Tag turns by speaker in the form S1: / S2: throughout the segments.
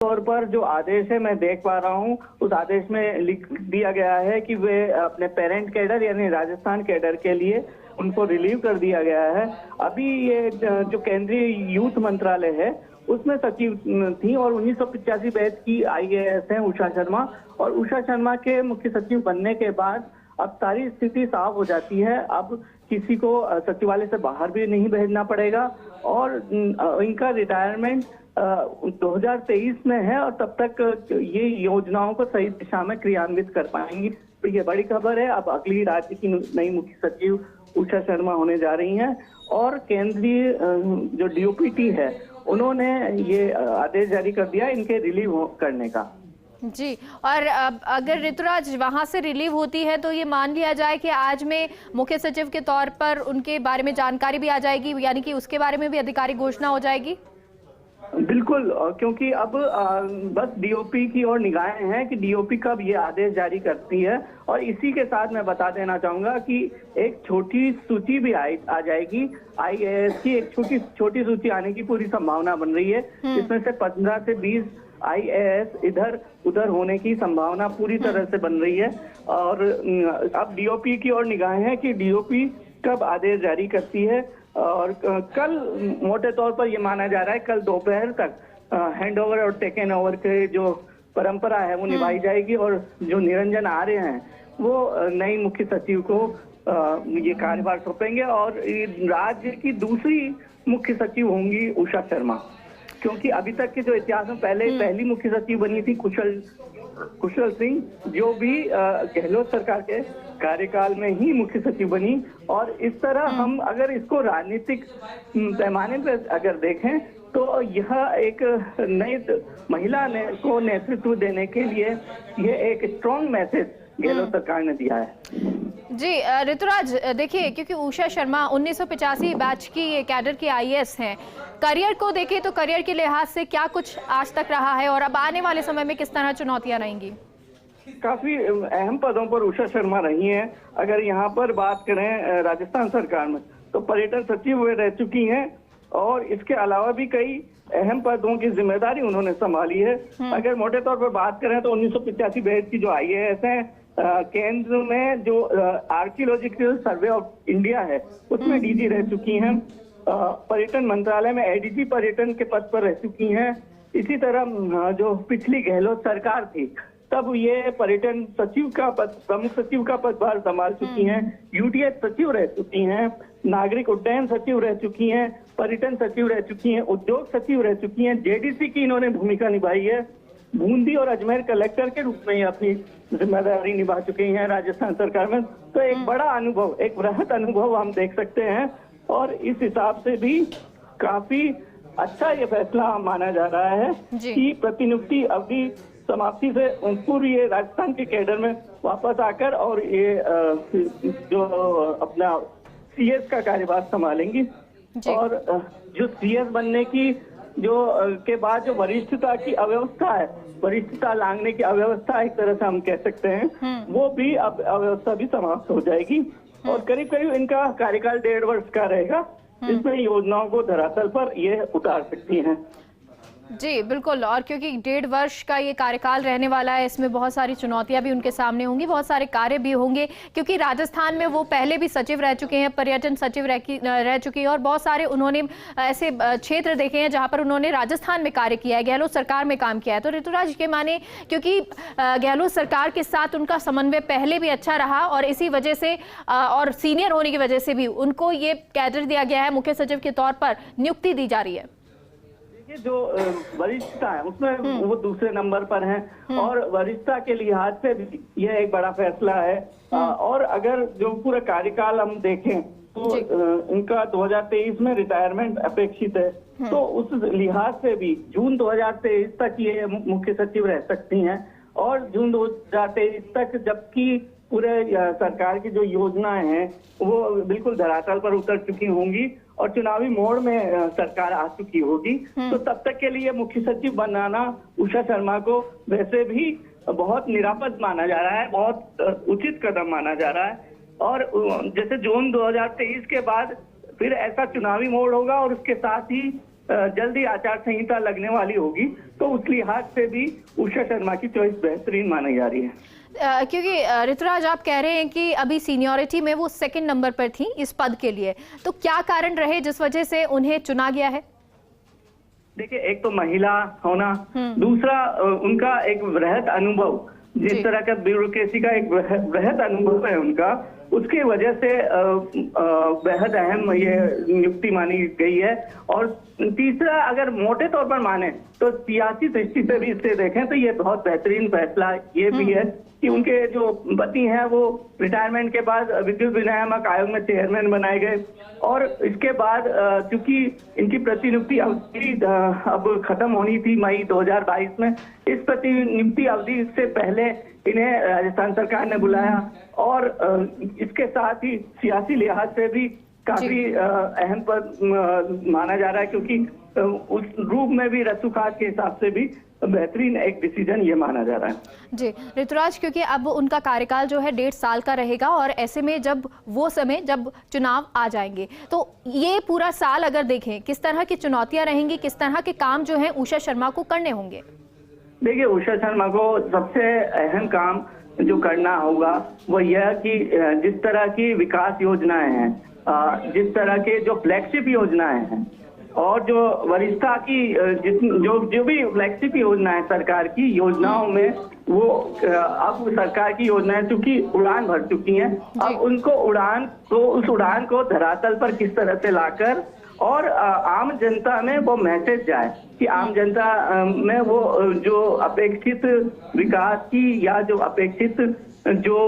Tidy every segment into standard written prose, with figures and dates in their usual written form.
S1: तौर पर जो आदेश है मैं देख पा रहा हूं, उस आदेश में लिख दिया गया है कि वे अपने पेरेंट कैडर यानी राजस्थान कैडर के लिए उनको रिलीव कर दिया गया है। अभी ये जो केंद्रीय यूथ मंत्रालय है उसमें सचिव थी और 1985 बैच की IAS हैं उषा शर्मा, और उषा शर्मा के मुख्य सचिव बनने के बाद अब सारी स्थिति साफ हो जाती है। अब किसी को सचिवालय से बाहर भी नहीं भेजना पड़ेगा और इनका रिटायरमेंट 2023 में है और तब तक ये योजनाओं को सही दिशा में क्रियान्वित कर पाएंगी। तो ये बड़ी खबर है। अब अगली राज्य की नई मुख्य सचिव उषा शर्मा होने जा रही हैं और केंद्रीय जो DOPT है उन्होंने ये आदेश जारी कर दिया इनके रिलीव करने का।
S2: जी, और अगर ऋतुराज वहां से रिलीव होती है तो ये मान लिया जाए कि आज में मुख्य सचिव के तौर पर उनके बारे में जानकारी भी आ जाएगी, यानी कि उसके बारे में भी आधिकारिक घोषणा हो जाएगी।
S1: बिल्कुल, क्योंकि अब बस DOP की ओर निगाहें हैं कि DOP कब ये आदेश जारी करती है। और इसी के साथ मैं बता देना चाहूंगा कि एक छोटी सूची भी आ जाएगी। IAS की एक छोटी सूची आने की पूरी संभावना बन रही है। इसमें से 15 से 20 IAS इधर उधर होने की संभावना पूरी तरह से बन रही है। और अब DOP की ओर निगाहें हैं कि DOP कब आदेश जारी करती है। और कल मोटे तौर पर ये माना जा रहा है कल दोपहर तक हैंडओवर और टेकन ओवर के जो परंपरा है वो निभाई जाएगी और जो निरंजन आर्य हैं वो नई मुख्य सचिव को ये कार्यभार सौंपेंगे और राज्य की दूसरी मुख्य सचिव होंगी उषा शर्मा, क्योंकि अभी तक के जो इतिहास में पहली मुख्य सचिव बनी थी कुशल सिंह, जो भी गहलोत सरकार के कार्यकाल में ही मुख्य सचिव बनी। और इस तरह हम अगर इसको राजनीतिक पैमाने पर अगर देखें तो यह एक नई महिला को नेतृत्व देने के लिए यह एक स्ट्रॉन्ग मैसेज गहलोत सरकार ने दिया है।
S2: जी ऋतुराज, देखिए क्योंकि उषा शर्मा 1985 बैच की ये कैडर की IAS हैं, करियर को देखें तो करियर के लिहाज से क्या कुछ आज तक रहा है और अब आने वाले समय में किस तरह चुनौतियां रहेंगी?
S1: काफी अहम पदों पर उषा शर्मा रही हैं। अगर यहाँ पर बात करें राजस्थान सरकार में तो पर्यटन सचिव वे रह चुकी हैं और इसके अलावा भी कई अहम पदों की जिम्मेदारी उन्होंने संभाली है। अगर मोटे तौर पर बात करें तो 1985 बैच की जो IAS है केंद्र में जो आर्कियोलॉजिकल सर्वे ऑफ इंडिया है उसमें DG रह चुकी हैं। पर्यटन मंत्रालय में ADG पर्यटन के पद पर रह चुकी हैं। इसी तरह जो पिछली गहलोत सरकार थी तब ये पर्यटन सचिव का पद, प्रमुख सचिव का पदभार संभाल चुकी हैं। UTH सचिव रह चुकी हैं, नागरिक उड्डयन सचिव रह चुकी हैं, पर्यटन सचिव रह चुकी हैं, उद्योग सचिव रह चुकी हैं, JDC की इन्होंने भूमिका निभाई है। बूंदी और अजमेर कलेक्टर के रूप में ही अपनी जिम्मेदारी निभा चुकी हैं राजस्थान सरकार में। तो एक बड़ा अनुभव, एक वृहद अनुभव हम देख सकते हैं और इस हिसाब से भी काफी अच्छा ये फैसला माना जा रहा है कि प्रतिनियुक्ति अवधि समाप्ति से पूरी ये राजस्थान के कैडर में वापस आकर और ये जो अपना CS का कार्यभार संभालेंगी। और जो CS बनने की जो के बाद जो वरिष्ठता की अव्यवस्था है, वरिष्ठता लांघने की अव्यवस्था एक तरह से हम कह सकते हैं, वो भी अब अव्यवस्था भी समाप्त हो जाएगी और करीब करीब इनका कार्यकाल 1.5 वर्ष का रहेगा, जिसमें योजनाओं को धरातल पर ये उतार सकती हैं।
S2: जी बिल्कुल, और क्योंकि 1.5 वर्ष का ये कार्यकाल रहने वाला है, इसमें बहुत सारी चुनौतियां भी उनके सामने होंगी, बहुत सारे कार्य भी होंगे, क्योंकि राजस्थान में वो पहले भी सचिव रह चुके हैं, पर्यटन सचिव रह चुकी हैं और बहुत सारे उन्होंने ऐसे क्षेत्र देखे हैं जहां पर उन्होंने राजस्थान में कार्य किया है, गहलोत सरकार में काम किया है। तो ऋतुराज के माने क्योंकि गहलोत सरकार के साथ उनका समन्वय पहले भी अच्छा रहा और इसी वजह से और सीनियर होने की वजह से भी उनको ये कैडर दिया गया है, मुख्य सचिव के तौर पर नियुक्ति दी जा रही है।
S1: ये जो वरिष्ठता है उसमें वो दूसरे नंबर पर हैं और वरिष्ठता के लिहाज से भी यह एक बड़ा फैसला है। और अगर जो पूरा कार्यकाल हम देखें तो इनका 2023 में रिटायरमेंट अपेक्षित है, तो उस लिहाज से भी जून 2023 तक ये मुख्य सचिव रह सकती हैं और जून 2023 तक जबकि पूरे सरकार की जो योजनाएं हैं वो बिल्कुल धरातल पर उतर चुकी होंगी और चुनावी मोड़ में सरकार आ चुकी होगी, तो तब तक के लिए मुख्य सचिव बनाना उषा शर्मा को वैसे भी बहुत निरापद माना जा रहा है, बहुत उचित कदम माना जा रहा है। और जैसे जून 2023 के बाद फिर ऐसा चुनावी मोड़ होगा और उसके साथ ही जल्दी आचार संहिता लगने वाली होगी, तो उस लिहाज से भी उषा शर्मा की चॉइस बेहतरीन मानी जा रही है।
S2: क्योंकि ऋतुराज आप कह रहे हैं कि अभी सीनियरिटी में वो सेकंड नंबर पर थी इस पद के लिए, तो क्या कारण रहे जिस वजह से उन्हें चुना गया है?
S1: देखिए, एक तो महिला होना, दूसरा उनका एक वृहद अनुभव, जिस तरह का ब्यूरोक्रेसी का एक वृहद अनुभव है उनका, उसकी वजह से बेहद अहम ये नियुक्ति मानी गई है। और तीसरा, अगर मोटे तौर पर माने तो सियासी दृष्टि से भी इसे देखें तो ये बहुत बेहतरीन फैसला ये भी है कि उनके जो पति हैं वो रिटायरमेंट के बाद विद्युत विनियामक आयोग में चेयरमैन बनाए गए, और इसके बाद चूंकि इनकी प्रतिनियुक्ति अवधि अब खत्म होनी थी मई 2022 में, इस प्रतिनियुक्ति अवधि से पहले इन्हें राजस्थान सरकार ने बुलाया, और इसके साथ ही सियासी लिहाज से भी काफी अहम पद माना जा रहा है, क्योंकि उस रूप में भी रसूखात के हिसाब से भी बेहतरीन एक डिसीजन ये माना जा रहा है।
S2: जी ऋतुराज, क्योंकि अब उनका कार्यकाल जो है 1.5 साल का रहेगा, और ऐसे में जब चुनाव आ जाएंगे तो ये पूरा साल अगर देखें किस तरह की चुनौतियां रहेंगी, किस तरह के काम जो है उषा शर्मा को करने होंगे?
S1: देखिए, उषा शर्मा को सबसे अहम काम जो करना होगा वो यह कि जिस तरह की विकास योजनाएं हैं, जिस तरह के जो फ्लैगशिप योजनाएं हैं, और जो वरिष्ठता की जो भी फ्लैगशिप योजनाएं सरकार की योजनाओं में, वो अब सरकार की योजनाएं चूंकि उड़ान भर चुकी हैं, अब उनको उस उड़ान को धरातल पर किस तरह से लाकर और आम जनता में वो मैसेज जाए कि आम जनता में वो जो अपेक्षित विकास की या जो अपेक्षित जो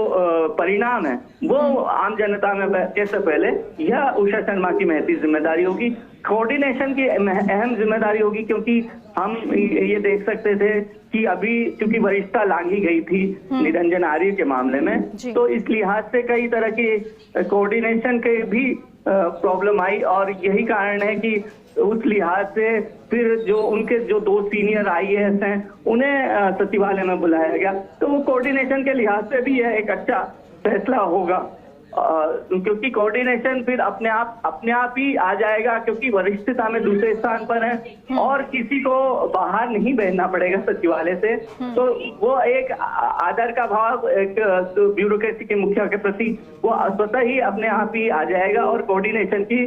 S1: परिणाम है वो आम जनता में कैसे पहले, यह उषा शर्मा की महती जिम्मेदारी होगी। कोऑर्डिनेशन की अहम जिम्मेदारी होगी, क्योंकि हम ये देख सकते थे कि अभी चूंकि वरिष्ठता लांघी गई थी निरंजन आर्य के मामले में, तो इस लिहाज से कई तरह की कोऑर्डिनेशन के भी प्रॉब्लम आई, और यही कारण है कि उस लिहाज से फिर जो उनके जो 2 सीनियर IAS हैं उन्हें सचिवालय में बुलाया गया, तो वो कोऑर्डिनेशन के लिहाज से भी यह एक अच्छा फैसला होगा, क्योंकि कोऑर्डिनेशन फिर अपने आप ही आ जाएगा, क्योंकि वरिष्ठता में दूसरे स्थान पर है और किसी को बाहर नहीं भेजना पड़ेगा सचिवालय से, तो वो एक आदर का भाव एक ब्यूरोक्रेसी के मुखिया के प्रति वो स्वतः ही अपने आप ही आ जाएगा, और कोऑर्डिनेशन की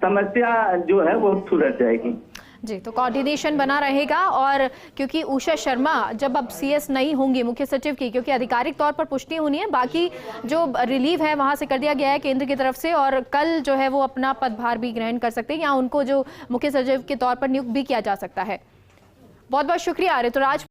S1: समस्या जो है वो सुलझ जाएगी।
S2: जी, तो कोऑर्डिनेशन बना रहेगा, और क्योंकि उषा शर्मा जब अब CS नहीं होंगी मुख्य सचिव की, क्योंकि आधिकारिक तौर पर पुष्टि होनी है, बाकी जो रिलीव है वहां से कर दिया गया है केंद्र की तरफ से, और कल जो है वो अपना पदभार भी ग्रहण कर सकते हैं, या उनको जो मुख्य सचिव के तौर पर नियुक्त भी किया जा सकता है। बहुत बहुत शुक्रिया ऋतुराज।